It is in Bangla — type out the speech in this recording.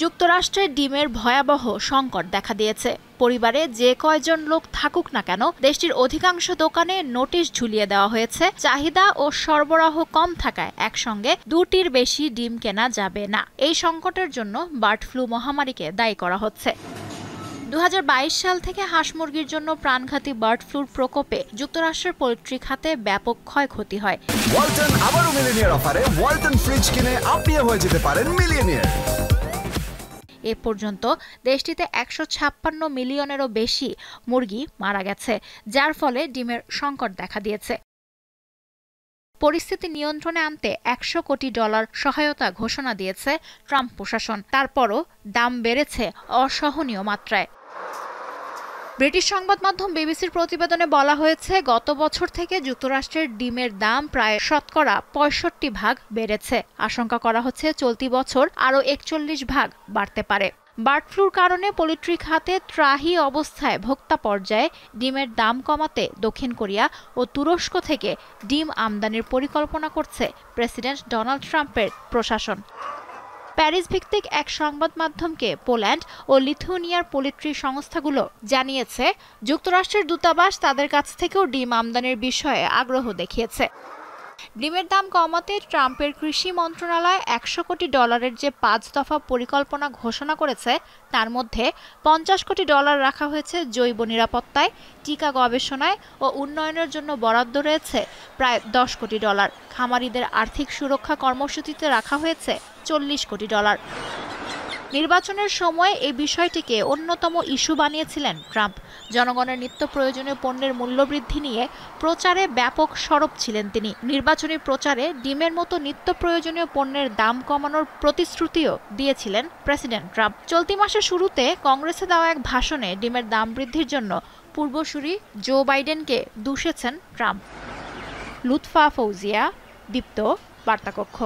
যুক্তরাষ্ট্রে ডিমের ভয়াবহ সংকট দেখা দিয়েছে। পরিবারে যে কয়জন লোক থাকুক না কেন, দেশটির অধিকাংশ দোকানে নোটিশ ঝুলিয়ে দেওয়া হয়েছে, চাহিদা ও সরবরাহ কম থাকায় একসঙ্গে 2টির বেশি ডিম কেনা যাবে না। এই সংকটের জন্য বার্ড ফ্লু মহামারীকে দায়ী করা হচ্ছে। 2022 সাল থেকে হাঁস মুরগির জন্য প্রাণঘাতী বার্ড ফ্লুর প্রকোপে যুক্তরাষ্ট্রের পোল্ট্রি খাতে ব্যাপক ক্ষয়ক্ষতি হয়। ওয়ালটন আবারও মিলিয়নিয়ার অফারে ওয়ালটন ফ্রিজ কিনে আপনিও হয়ে যেতে পারেন মিলিয়নিয়ার। এ পর্যন্ত দেশটিতে 156 মিলিয়নেরও বেশি মুরগি মারা গেছে, যার ফলে ডিমের সংকট দেখা দিয়েছে। পরিস্থিতি নিয়ন্ত্রণে আনতে $100 কোটি সহায়তা ঘোষণা দিয়েছে ট্রাম্প প্রশাসন। তারপরও দাম বেড়েছে অসহনীয় মাত্রায়। ব্রিটিশ সংবাদ মাধ্যম বিবিসির প্রতিবেদনে বলা হয়েছে, গত বছর থেকে যুক্তরাষ্ট্রের ডিমের দাম প্রায় 65% বেড়েছে। আশঙ্কা করা হচ্ছে চলতি বছর আরও 41% বাড়তে পারে। বার্ড ফ্লুর কারণে পোল্ট্রি খাতে ত্রাহি অবস্থায় ভোক্তা পর্যায়ে ডিমের দাম কমাতে দক্ষিণ কোরিয়া ও তুরস্ক থেকে ডিম আমদানির পরিকল্পনা করছে প্রেসিডেন্ট ডোনাল্ড ট্রাম্পের প্রশাসন। প্যারিস ভিত্তিক এক সংবাদ মাধ্যমকে পোল্যান্ড ও লিথুয়ানিয়ার পোল্ট্রি সংস্থাগুলো জানিয়েছে, যুক্তরাষ্ট্রের দূতাবাস তাদের কাছ থেকেও ডিম আমদানির বিষয়ে আগ্রহ দেখিয়েছে। ডিমের দাম কমাতে ট্রাম্পের কৃষি মন্ত্রণালয় $100 কোটি যে 5 দফা পরিকল্পনা ঘোষণা করেছে, তার মধ্যে $50 কোটি রাখা হয়েছে জৈব নিরাপত্তায়, টিকা গবেষণায় ও উন্নয়নের জন্য বরাদ্দ রয়েছে প্রায় $10 কোটি। খামারিদের আর্থিক সুরক্ষা কর্মসূচিতে রাখা হয়েছে $40 কোটি। নির্বাচনের সময় এই বিষয়টিকে অন্যতম ইস্যু বানিয়েছিলেন ট্রাম্প। জনগণের নিত্য প্রয়োজনীয় পণ্যের মূল্যবৃদ্ধি নিয়ে প্রচারে ব্যাপক সরব ছিলেন তিনি। নির্বাচনী প্রচারে ডিমের মতো নিত্য প্রয়োজনীয় পণ্যের দাম কমানোর প্রতিশ্রুতিও দিয়েছিলেন প্রেসিডেন্ট ট্রাম্প। চলতি মাসের শুরুতে কংগ্রেসে দেওয়া এক ভাষণে ডিমের দাম বৃদ্ধির জন্য পূর্বসূরি জো বাইডেনকে দুষেছেন ট্রাম্প। লুৎফা ফৌজিয়া, দীপ্ত, বার্তাকক্ষ।